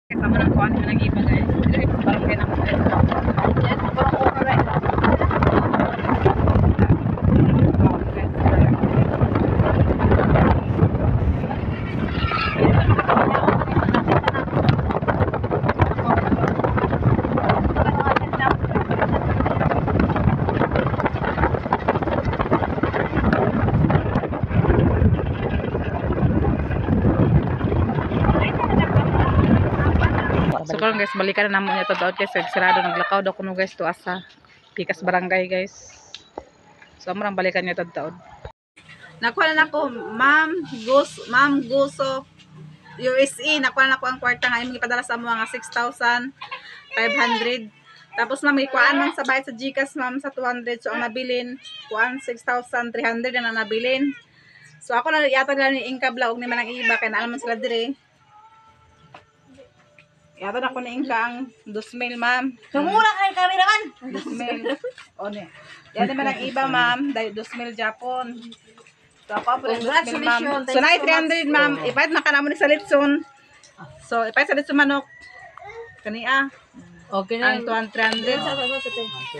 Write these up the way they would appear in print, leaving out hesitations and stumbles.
Kasama ng kuhan mo ng iba guys. Parang kayo naman guys. Yan, parang over right. So karon guys, balikan na namo niya to guys, sarado naglakaw daw kuno guys to asa Pikas Barangay guys. So among balikan niya to taon. Nakuha na nako Ma'am Guso USA, nakuha na nako ang kwarta nga imong ipadala sa amo nga 6,500. Tapos ma'am ikuan man sa bayad sa GCash ma'am sa 200, so ang nabilin kuan 6,300 na nabilin. So ako na yata nila ni Inka Vlog ni man ang iba kay naalam man sila dire. Yata na ko na Inka ang 2,000 ma'am. Sumura kay kameraman. 2,000. O ne. Yata man ang iba ma'am, dahil 2,000 Japon. So ako po ng 2,000 ma'am. So na 300 ma'am, ipahit na ka naman sa litson. So ipahit sa litson manok. Kaniya. Okay na. Ang 200.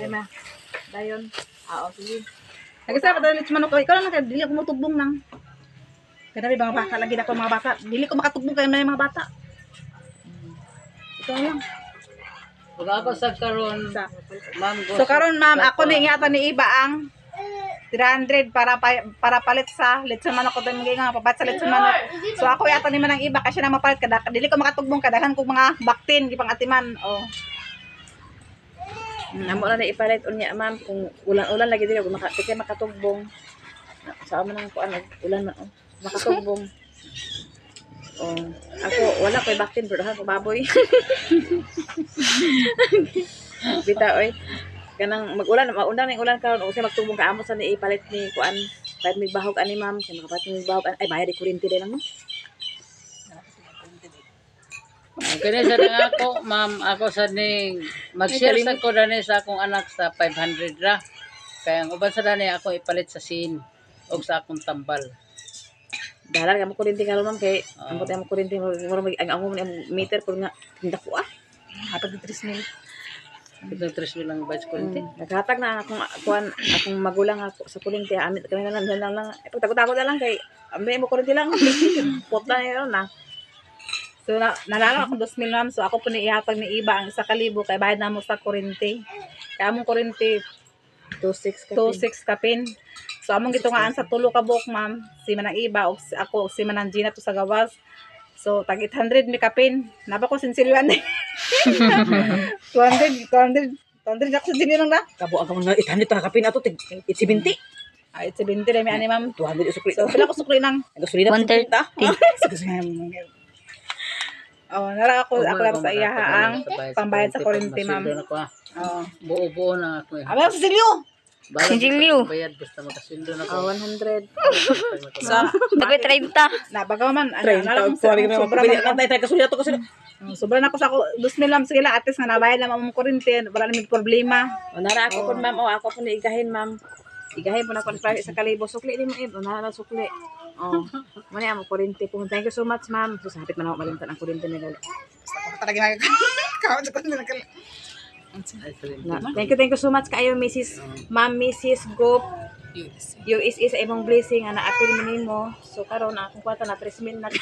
Ay ma. Dayon. Oo, sige. Nagisa pa dalit manok. Ikaw lang dili ako motubong nang. Kada may mga bata lagi na ko mga bata. Dili ko makatubong kay may mga bata. Ito lang. Pag ako sa karon, ma'am go. So karon ma'am, ako ni ingatan ni iba ang 300 para palit sa litson manok ko dun nga pabat sa litson manok. So ako yata ni man ang iba kasi na mapalit kada dili ko makatubong kadahan ko mga baktin gipang atiman. Oh. Amo na ipalit unya ma'am kung ulan-ulan lagi dili ko makatugbong. Sa amo nang kuan ulan man makatugbong. Oh, ako wala koy baktin pero ko baboy. Bita oy. Kanang mag-ulan, mauna ning ulan karon usa magtubong ka amo sa ni ipalit ni kuan. Bayad mig bahog ani ma'am, kay makapalit mig bahog ay bayad di kuryente din lang mo. Kani sa nga ako, ma'am, ako sa ning mag-share sa ko dani sa akong anak sa 500 ra. Kaya ang uban sa dani ako ipalit sa sin og sa akong tambal. Dalan ka mo kuryente karon ma'am kay ambot mo kuryente mo ang amo meter ko nga tindak ko Hatag 3,000. Ito 3 lang ba sa kuryente? Naghatag na akong kuan akong magulang ako sa kuryente amit kami na lang pagtago-tago na lang kay ambe mo kuryente lang. Potla na na. So nalala ako 2,000 ma'am. So ako po ni ihatag ni iba ang 1,000 kay bayad na mo sa kuryente. Kaya among kuryente 26 2,600 kapin. So among gitungaan sa tulo ka buok ma'am. Si man ang iba o ako si man ang Gina to sa gawas. So tag 800 mi kapin. Napa ko sinsilwan. 200 ako sa Gina lang na. Kabo ang mga 800 ta kapin ato tig 70. Ay 70 na mi ani ma'am. 200 usukli. So pila ko sukli nang. Gasolina 130. Oh, nara ako lang sa iya ang pambayad sa kuryente ma'am. Oh. Buo-buo na ako. Aba sa Silyo. Sinjilyo. Bayad basta makasundo na ko. 100. So, Tagoy 30. nabagaw man. Sorry kami sobra mga man. tay gasolina to kasi. Sobra na ko sa 2,000 lang sige lang at least nga nabayad lang ang kuryente, wala namang problema. Nara ako kun ma'am ako po ni igahin ma'am. Igahin po na ko sa kalibo sukli din mo nara sukli. Oh, mani amo kuryente po. Thank you so much ma'am. So sapit man ako malimtan ang kuryente ni gali. Talaga kawat ko nila kala. Thank you so much kayo Mrs. Ma'am Mrs. Gop. USA sa imong blessing ana apil mo nimo. So karon akong kwata na 3,000 na.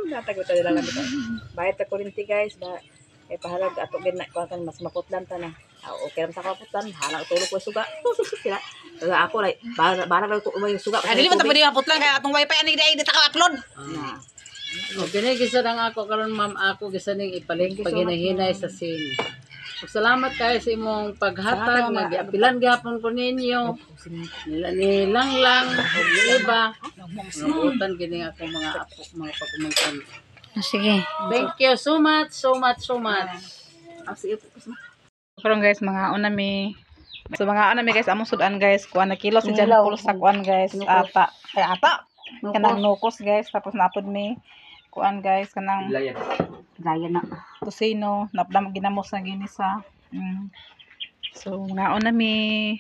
Natagot nila lang dito. Bayad ta kuryente guys ba pahalag ato gid na kwatan mas maputlan ta na. Okay lang sa kaputlan, halang tulog ko suga. Sila. Kaya ako like bara ko yung suga. Dili man ta pwede maputlan kaya atong wifi ani dai dita ka upload. Okay na gisa lang ako karon ma'am ako gisa ning ipaling paghinay sa sin. Salamat kayo sa imong paghatag nga giapilan gyapon ko ninyo. Nilang lang ug iba. Nabutan gini ako mga apo mga pagumangkan. Sige. Thank you so much, so much, so much. Karon guys, mga unami. So mga unami guys, among sudan guys, kuan na kilo si Jan Paul sa kuan guys, ata. Kay ata. Kanang nukos guys, tapos napod mi kuan guys kanang Gaya na. tusino, napdam ginamos na gini sa. So mga unami.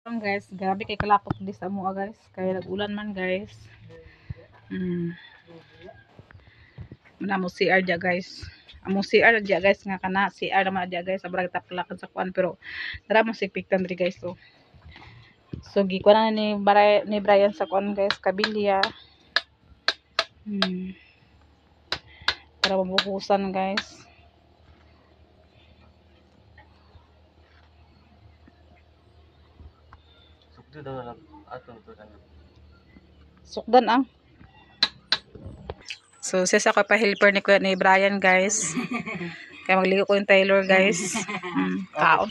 Guys, grabe kay kalapot dis amo guys. Kaya nag-ulan man guys. Mana mo CR dia guys. Amo CR dia guys nga kana CR naman dia guys abrag taplakan sa kuan pero dara mo si piktan diri guys so. So gikuan na ni Brian sa kuan guys kabilya. Para mabuhusan guys. Sukdan ang. So sis ako pa helper ni Brian guys. Kaya magligo ko yung Taylor guys. Kaon.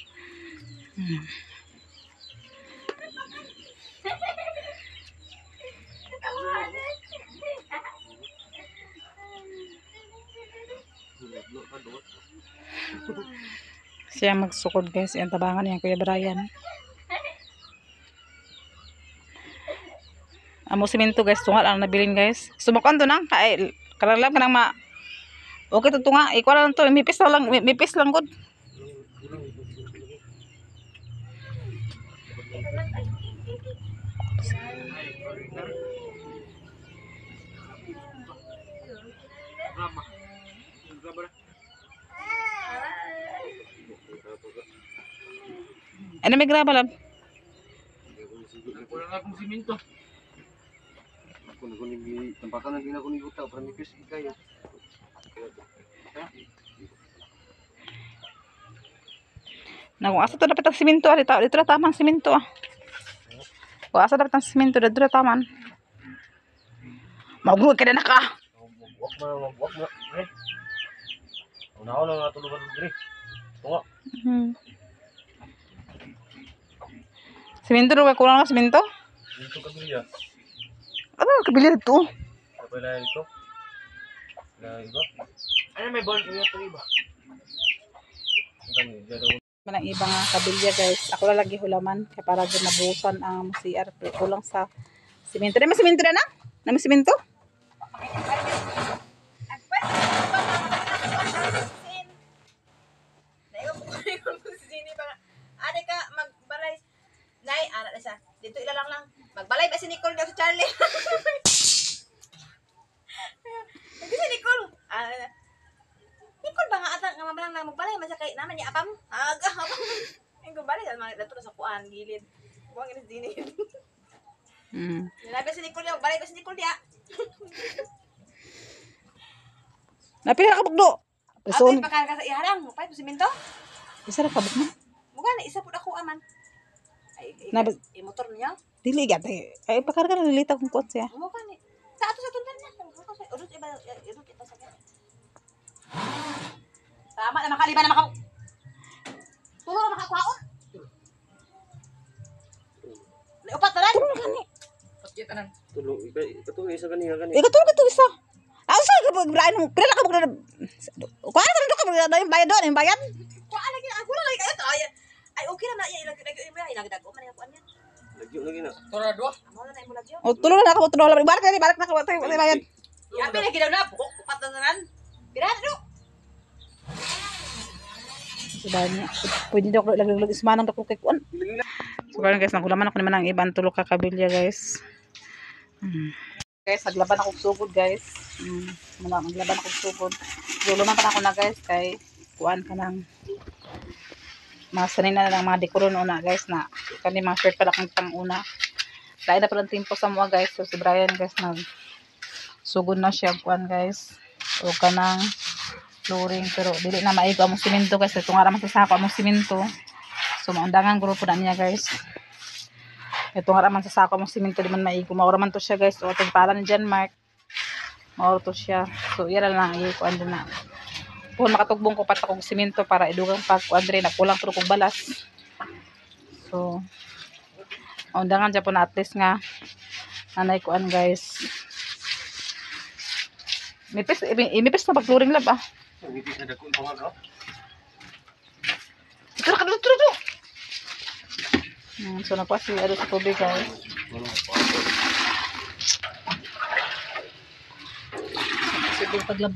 Siya magsukod guys. Yung tabangan niya Kuya Brian. Amo simento guys. Tungal ang nabilin guys. Sumukan to nang. Kalalam ka nang okay to tunga. Ikaw lang to. Mipis lang good. Ano may graba lang? Wala nga akong simento. Kung tampakan na din ako ni Guta, para nipis kayo. Na kung asa to dapat ang simento dito na tamang simento kung asa dapat ang simento dito na taman magrug ka na ka Wak na. Unaw na natulugan diri. Tunga. Simento ro kulang ka simento Dito kabilya. ano kabili dito Kapay na dito. Na iba. Ano may ball kuya to iba? Kani dito. manang iba nga kabilya guys ako lang lagi hulaman kaya para din nabuhusan ang CR kulang sa simento na may simento na may simento Ade ka magbalay. Nay, ana na siya. Dito ilalang lang. Magbalay ba si Nicole daw si Charlie? Hindi si Nicole. Nicole ba nga ata nga mamalang lang magbalay man siya kay naman ni apam. Aga apam. Ang balay dato na sa kuan gilid. Buang ini dini. Nilabas si Nicole daw, balay ba si Nicole dia? napila ka bugdo Ate pakaka sa iharang, mo pa simento. isa ra ka bugdo Muga na isa pud ako aman. Ay, motor niya. dili gat ay pakarga na lilita kung kuan siya Mo ka ni. Sa ato sa tundan na. Udot iba sa kanya. Tama na makaliba na makaw. Tulo na makakwaon. Upat na lang. tulo na gani Pakita na. Tulo ikaw isa kanina ikaw tulo ka isa asa ka Brian mo pila ka bugdo kuan sa ka bugdo yung bayad doon yung bayad Kuan lagi ako lang kayo to. Ay okay na iya ilagay ilagay ko man yung kuan niya. Lagyo lagi na. Torado. Amo na imong lagyo. o tulo na ako tulo lang barak na ka tayo bayad Yapi na gidaw na upat na nan. Birado. so dahil pwede daw laglag ismanang dako kay kuan so karon guys nagulaman ako naman ang ibang tulo ka kabilya guys guys naglaban ako sugod guys naglaban ako sugod dulo man pa ako na guys kay kuan ka nang masanay na lang mga dekoron una guys na kani mga shirt pala kang tang una dahil na palang tempo sa mga guys so si Brian guys nag sugod na siya kuan guys o kanang flooring pero dili na maigo among simento guys ito nga raman sa sako among simento so maundangan grupo na niya guys ito nga raman sa sako among simento di man maigo maura man to siya guys o itong pala ni John Mark maura to siya so yan lang kuan din na kung makatugbong ko pat akong simento para idugang pag kuan rin na kulang pero kong balas so maundangan dyan po na at least nga nanay kuan guys imipis na pag flooring lab Hindi na dako pangagaw. Turo. So nakuha si Ado sa tubig guys.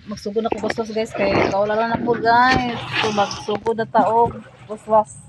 Magsugod ako bastos guys kay kaulalan na po guys. So magsugod na taog. Waswas.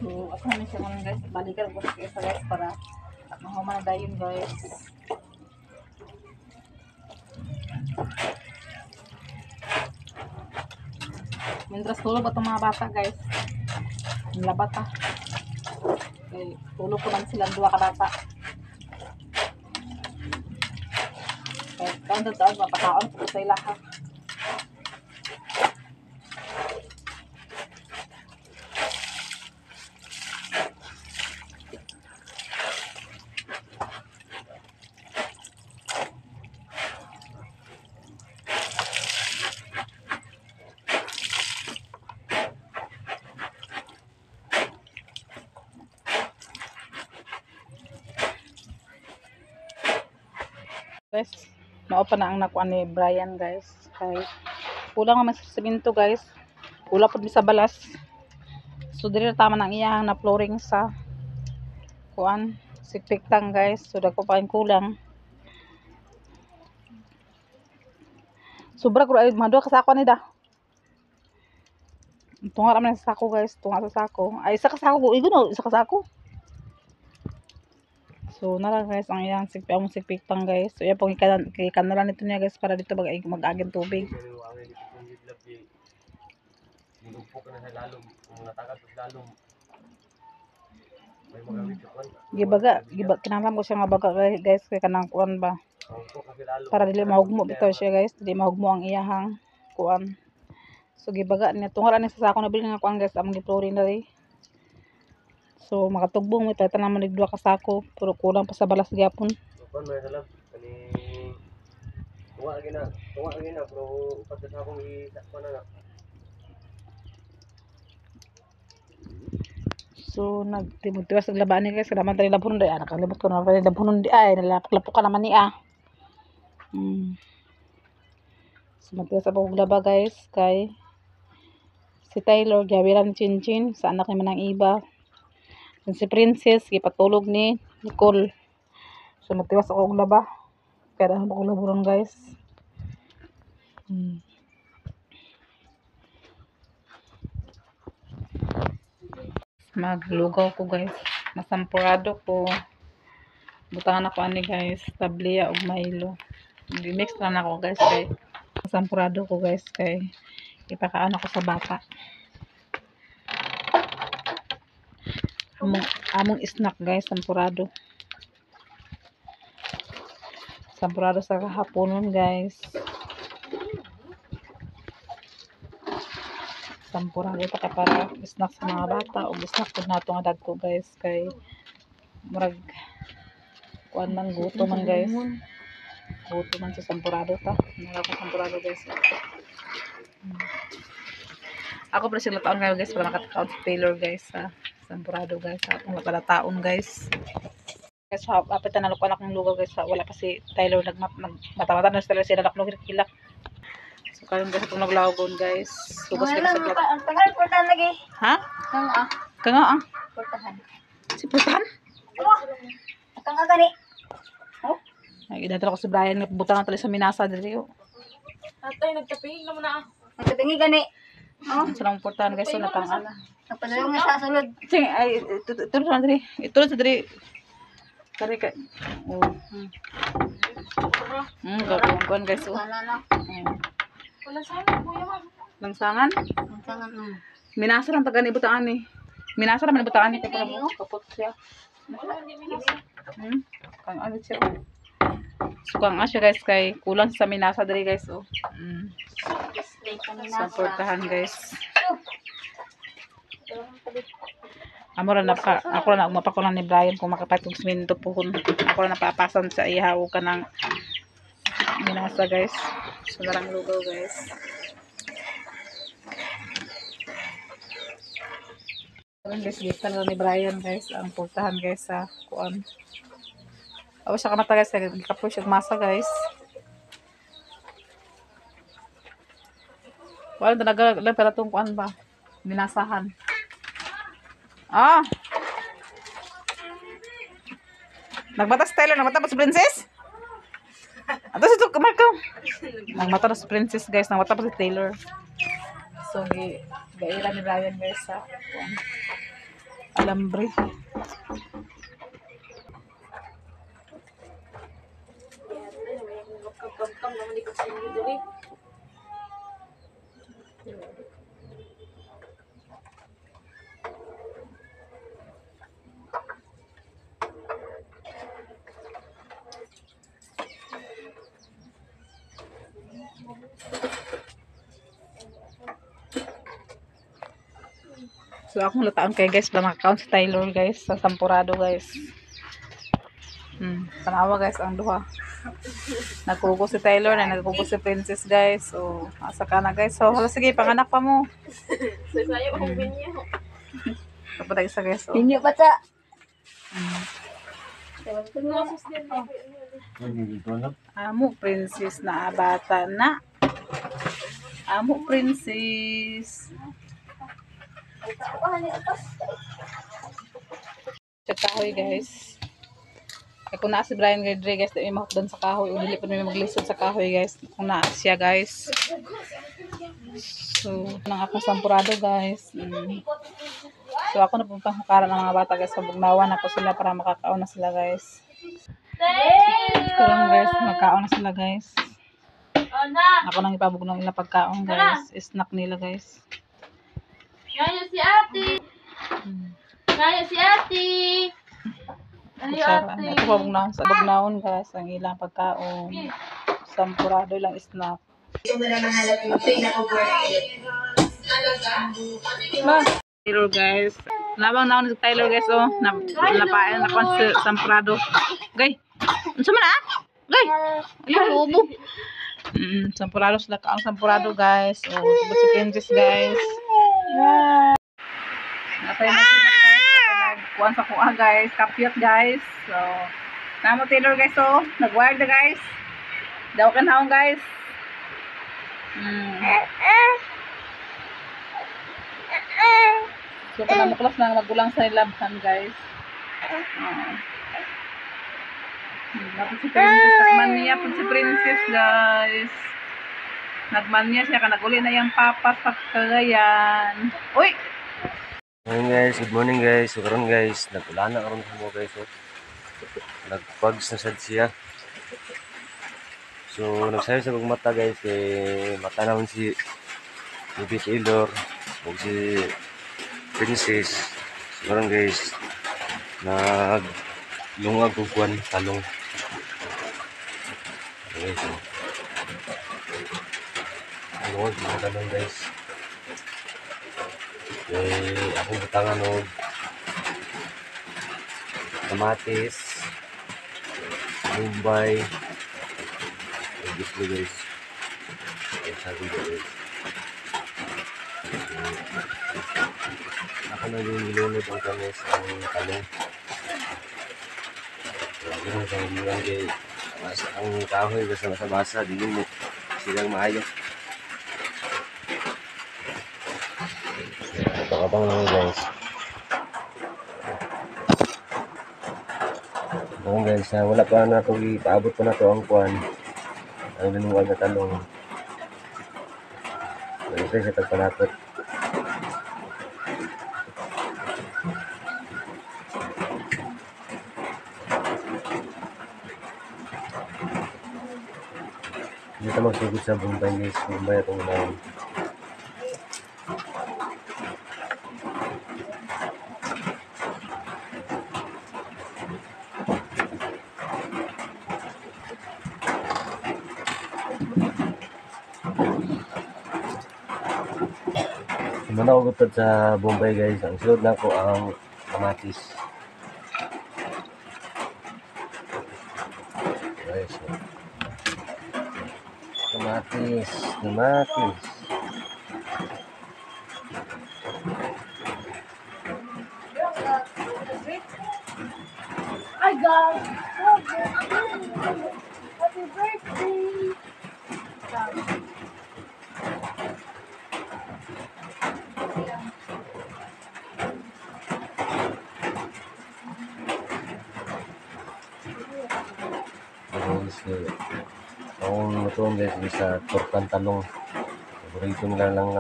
So, ako naman siya mga guys. Balikan ko sa isa guys para mahuman na dayon guys. Mientras tulog itong mga bata guys. Nilabat ha. Okay, tulog ko lang silang 2 kabata. Okay, kaon taon mapakaon ko sa ila ha. Guys, mao na ang nakuha ni Brian guys. Kay kulang naman sa semento guys. Kulang po sa balas. So diri tama nang iyang na flooring sa kuan sikpiktang guys. So dako pa kulang. Sobra ko ay mga 2 ka sako ni da. Tunga ra man sa sako guys, tunga sa sako. Ay isa ka sako, igo isa ka sako. So, nara guys, ang iyang sikpiktang guys. So, yan pong ikanalan nito niya guys para dito mag-agin tubig. Kinahanglan ko siya nga baga guys, kay kanang kuan ba. Para dili mahugmo bitaw siya guys, dili mahugmo ang iyahang kuan. So, gibaga niya. Tunga ra ni sa sako na bilhin nga kuan guys, among giplorin na rin. So makatugbong may tanan naman nig 2 ka sako pero kulang pa sa balas gyapon. Kuan may halap ani tuwa gina pero upat sa akong isakpan na. So nagtimutiwas sa labaan ni guys kada man tali labon di nakalimot ko na pala labon di ay nalapak-lapok ka naman ni So magtiwas sa pag laba guys kay si Taylor gawiran chinchin sa anak ni manang iba. Si Princess, ipatulog ni Nicole. So, nagtiwas ako ang laba. Kaya dahil ako laburan guys. Maglugaw ko guys. Masampurado ko. Butangan ako ani guys. Tablia o Milo. Mix lang ako guys. Kay masampurado ko guys. Kay ipakaan ako sa bata. Among snack guys, sampurado sa kahaponon guys. Sampurado pa para snack sa mga bata o snack po nato nga dagko guys kay murag kuan man guto man guys. Guto man sa sampurado ta. Nara ko sampurado guys. Ako pa sila taon ngayon guys para makataon sa Taylor guys sa sampurado guys. Atong pala taon guys. Guys, apit na nalukuan akong lugaw guys. Wala pa si Taylor nagmata-mata na sila naklog-kilak. So karon guys atong naglawgon guys. Sugas guys sa plot. Ang tagal portahan lagi. Ha? Kanga Portahan. Si Putan? Kang gani. Oh? Ay idadala ko si Brian nga butang tali sa minasa diri. Atay nagtaping naman na. Nagtapingi gani. Oh, Sa lang portahan guys so natang-ana. nagpadulong nga sa sulod. Ting ay tulad sa diri. Tulad sa diri. Kari ka. Oh. Gawin guys oh. Wala na. Wala sana kuya ma'am. Langsangan. Ang tangan Minasa lang taga ni butaan ni. Minasa naman ni butaan ni kay para kapot siya. Kang ano siya. So kang asya guys kay kulang sa minasa diri guys oh. Supportahan guys. Ako na mapakulan ni Brian kung makapatog siminto po kung ako na napapasan sa ihaw ka ng minasa guys. So narang lugaw guys. Guys, giftan na ni Brian guys ang pultahan guys sa kuan. Awa siya kamata guys, gikapoy siya masa guys. Wala talaga lang pero tong kuan ba? Minasahan. Ah. Nagbatas Taylor, nagmata pa si Princess? Ato si Marco. Nagmata na si Princess guys, nagmata pa si Taylor. So, gaira ni Brian guys sa kuan. Alambre. So akong lataan kay guys, para maka-count si Taylor guys sa Sampurado guys. Tanawa guys ang duha. Nagkugo si Taylor na nagkugo si Princess guys. So asa ka na guys. So hala sige, panganak pa mo. Sayo akong binyo. Kapatay isa guys. Oh. Inyo bata. Amo Princess na bata na. Amo Princess. Sa kahoy guys. Kung naa si Brian Rodriguez, dahil mahukdan sa kahoy. O dili pa namin maglisod sa kahoy guys. Kung naa siya guys. So, nang akong sampurado guys. So, ako na puntang hukaran ng mga bata guys. So, bugnawan ako sila para makakaon na sila guys. Karon guys, magkaon na sila guys. Ako nang ipabugnaw nila pagkaon guys. Snack nila guys. Kaya si ate. Kaya si ate. Kutsara. Ito pa bugnaon guys. Ang ilang pagkaon. Sampurado lang snack. Taylor guys. Labang naon si Taylor guys oh. Napain na kon sa Sampurado. Gay. Unsa man ah? Gay. Ayaw ubo. Sampurado sila ka ang Sampurado guys. Oh, tubot si Princess guys. Napay na sila guys. Nagkuhan sa kuha guys. Kapyot guys. So, namo Taylor guys oh. Nag-wire na guys. Daw kan haong guys. So, kanamuklas na magulang sa ilabhan guys. Dapat si Princess. Nagmania po si Princess guys. Nagmania siya. Kanaguli na yung papa sa Cagayan. Uy! Good morning guys. So karon guys, nagulana karon mo guys. So, nagpags na sad siya. So nagsayo sa pagmata guys kay mata naman si Taylor o si Princess. So karon guys, naglungag og kuan talong. Okay, so. Lungag ng talong guys. Akong butangan og kamatis, Mumbai, gusto guys. Sabi guys. Ako na yung nilunod ang kamis ang talong. Yung sa mga guys, ang kahoy basta basa, di mo silang maayo. Abang lang guys. Abang guys, wala pa na ito, ipaabot pa na ito ang kuwan. Ang linuwag na talong. Ito siya tagpanatot. Hindi ito magsugod sa Bombay guys. Bombay itong unahan. Muna ako gutod sa Bombay guys. Ang sulod na ko ang kamatis. Guys, kamatis. Guys, akong lutuan guys is sa tortang talong. Paborito nila lang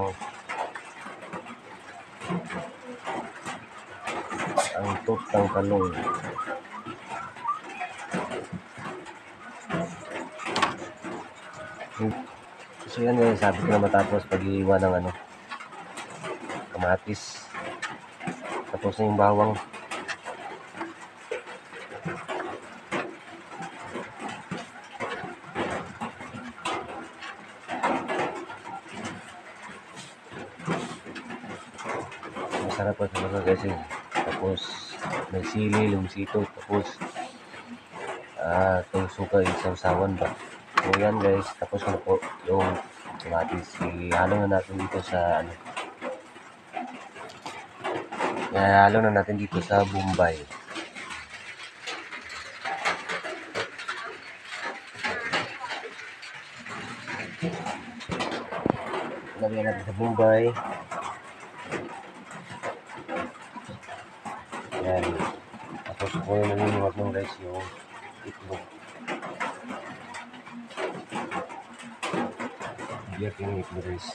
ang tortang talong. So yan guys, sabi ko na matapos pag-iiwan ng kamatis. Tapos na yung bawang. Masarap pa talaga guys eh. Tapos may sili, lumsito, tapos itong suka, isang-sawan ba. So yan guys, tapos na po yung kamatis. Ihalo na natin dito sa ihalo na natin dito sa Bombay. Lagyan natin sa Bombay. Yan. Tapos ko yung naniniwag ng guys yung itlog. Biyak yung itlog guys.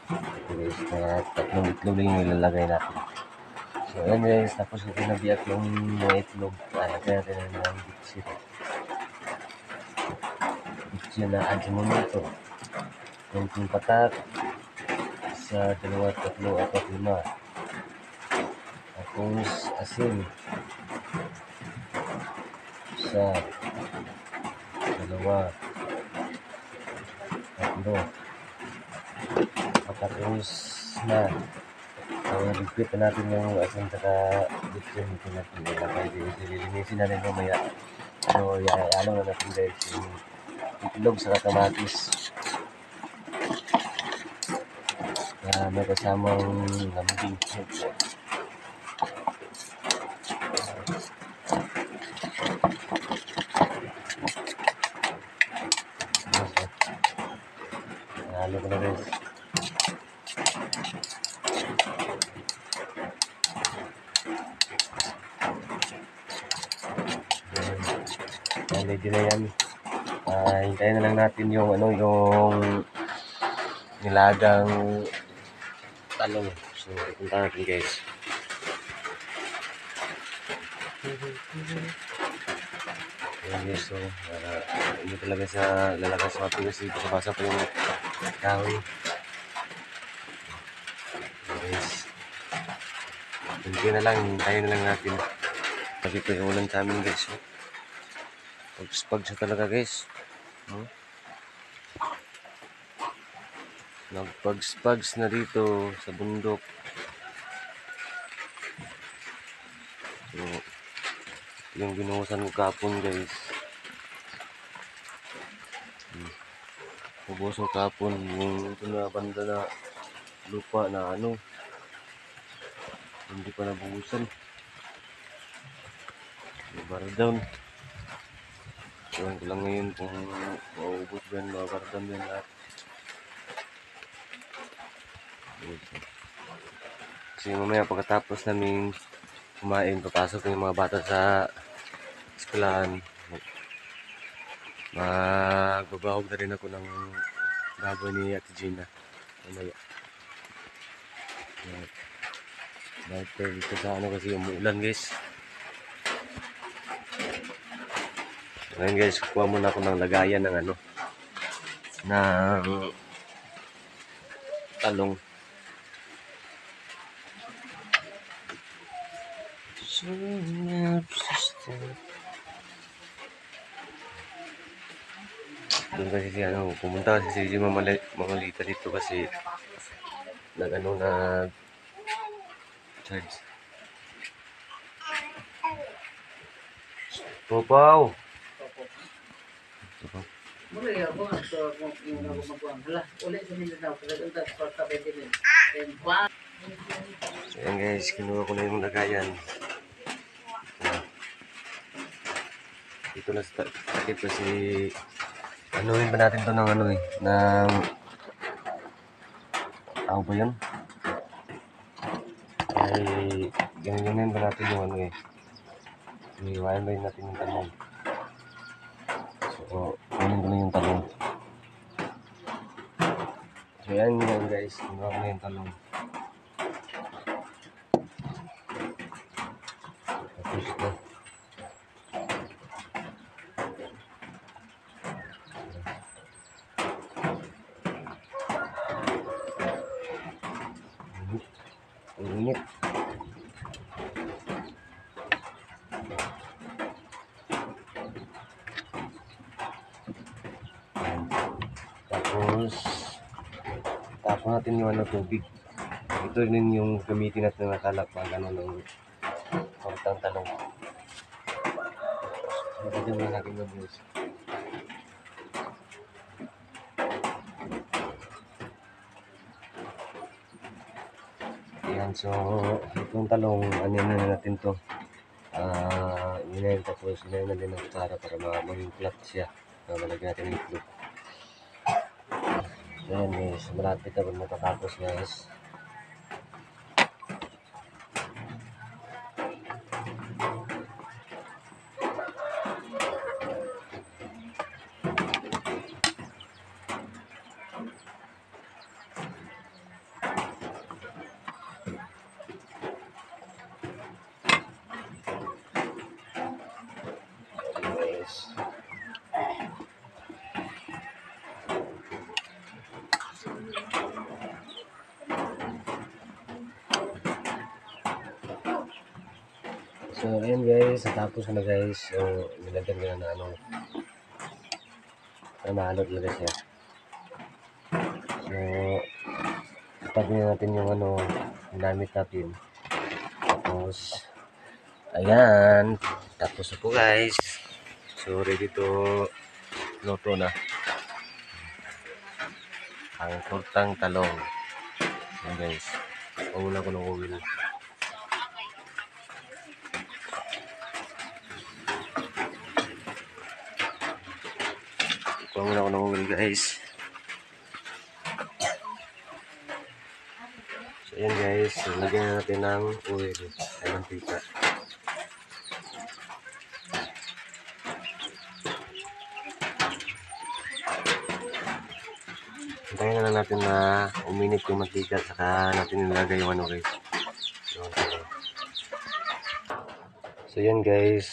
Ito guys, kaya tatlong itlog lang yung ilalagay natin. So yan guys, tapos kung pinabiyak yung mga itlog, lagyan natin ng bitsit. Bitsit na Ajinomoto. Kunting patak. Isa, dalawa, tatlo, apat, lima. Tapos asin. Isa, dalawa, tatlo. Tapos na. Repeat na natin yung asin saka bitsin. Ito natin ilagay. Lilinisin natin mamaya. So, ano na natin guys yung itlog sa kamatis. May kasamang lambing. Halo ko na guys. Ready na yan. Hintayin na lang natin yung yung nilagang talong. So, punta natin guys. Ayan guys, so hindi talaga sa lalagay sa matigas dito. Basa pa yung kahoy. Guys, hindi na lang, hintayin na lang natin. Sabi ko yung ulan sa amin guys. Pagspag siya talaga guys. Nagpags-pags na dito sa bundok. So, yung binuhusan ko kapon guys. Ubos ko kapon yung ito na banda na lupa na hindi pa nabuhusan. Bar down. So, ko lang ngayon kung maubos ba yan, mabar down yan lahat. Kasi mamaya pagkatapos namin kumain, papasok yung mga bata sa eskwelahan. Magbabahog na rin ako ng baboy ni Ate Gina mamaya. Dahil dito sa kasi umuulan guys. Ngayon guys, kuha muna ako ng lagayan ng ng talong. Doon kasi si pumunta kasi si Mamalita dito kasi nag charge. Popaw! Muli ako kung ako magkuhan. Hala, ulit sa Mindanao. Pagkakunta sa Porta Benjamin. So yan guys, kinuha ko na yung lagayan. Dito na sakit kasi anuhin pa natin to ng ano eh, ng tawag ba yun? Ay, ganyan ba natin yung ano eh. Iniwanan ba natin yung talong. So, kunin ko na yung talong. So, yan yun guys. Kinuha ko na yung talong. Tapos ito. Ang init. Tapos natin yung ano, tubig. Ito rin yung gamitin natin na kalakpan ano ng kortang talong. Lagyan muna natin yung guys. Ayan, so itong talong, ano na natin to. Inayin tapos inayin na din ang kutsara para maging flat siya. Malagyan natin yung itlog. Ayan guys, malapit na matatapos guys. Guys. So, ayan guys, natapos ko na guys. So, nilagyan ko na ano, na maalot talaga siya. So, tabi na natin yung ano, ginamit natin. Tapos, ayan, tapos na po guys. So, ready to luto na. Ang tortang talong. Ayan guys, panguna ko ng oil. Panguna ko ng oil guys. So, ayan guys, lagyan na natin ng oil ay mantika. Hintayin na lang natin na uminit yung mantika saka natin nilagay yung ano guys. So yan guys,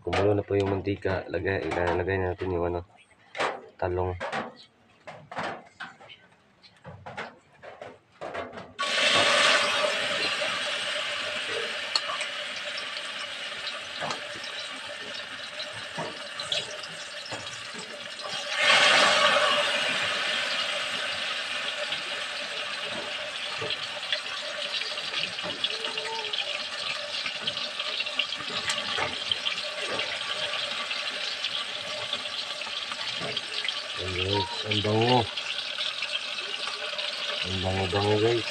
kumulo na po yung mantika. Lagay na natin yung ano, talong. Guys, ang bango. Ang bango guys.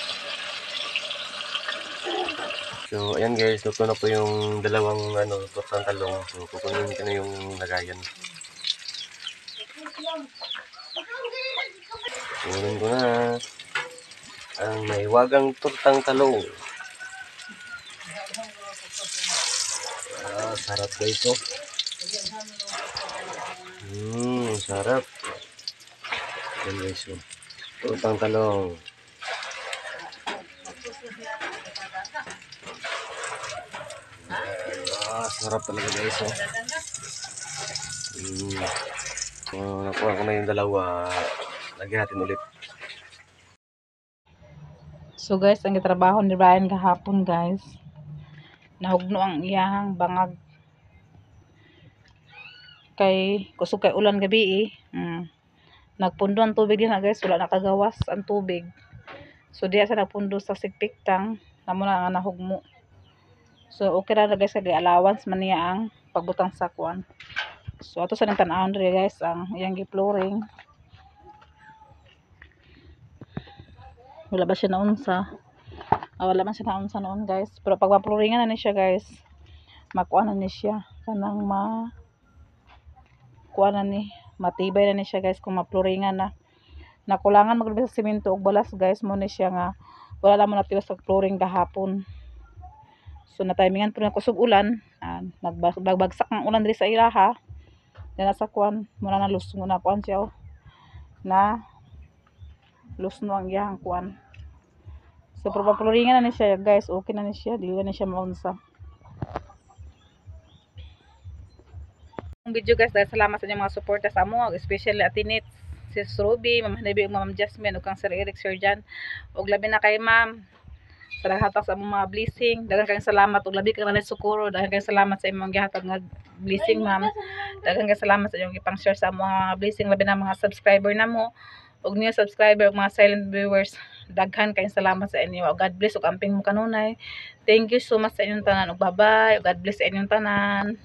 So, ayan guys, luto na po yung dalawang ano, tortang talong. So, kukunin ko na yung lagayan. Kukunin ko na ang maiwagang tortang talong. Sarap guys, oh. Sarap. Ayan guys, oh. Tortang talong. Sarap talaga guys, oh. So, nakuha ko na yung dalawa. Lagyan natin ulit. So guys, ang trabaho ni Brian kahapon guys. Nahugno ang iyahang bangag. Kay kusog kay ulan gabi eh. Nagpundo ang tubig din na guys, wala nakagawas ang tubig. So diya sa nagpundo sa sigpiktang, namo na nga nahugmo. So okay ra guys, kay allowance man niya ang pagbutang sa kuan. So ato sa tan-awon diri guys ang iyang gi-flooring. Wala ba siya naunsa? Wala man siya naunsa noon guys. Pero pag ma-flooringan na ni siya guys, makuha na ni siya kanang kuan na ni, matibay na ni siya guys kung mapluringan na. Nakulangan maglabas sa semento og balas guys, mo ni siya nga wala lang mo natiwas sa flooring gahapon. So natimingan po na kusog ulan, nagbagsak ang ulan diri sa ilaha. Dala sa kuan, muna na lusno na kuan siya na lusno ang iyang kuan. So propapluringan na ni siya guys, okay na ni siya, dili na siya maunsa. Ang video guys, dahil salamat sa inyong mga suporta sa amo, especially Atinit, Sis Ruby, Ma'am Hanabi, ug Ma'am Jasmine, ug kang Sir Eric, Sir Jan, ug labi na kay Ma'am sa naghatag sa among mga blessing. Daghang kayong salamat, ug labi kang nanay sukuro. Daghang kayong salamat sa imong gihatag nga blessing, Ma'am. Daghang kayong salamat sa inyong ipang-share sa mga blessing, labi na mga subscriber namo ug new subscriber ug mga silent viewers. Daghan kayong salamat sa inyo. God bless ug amping mo kanunay. Thank you so much sa inyong tanan ug bye-bye. God bless sa inyong tanan.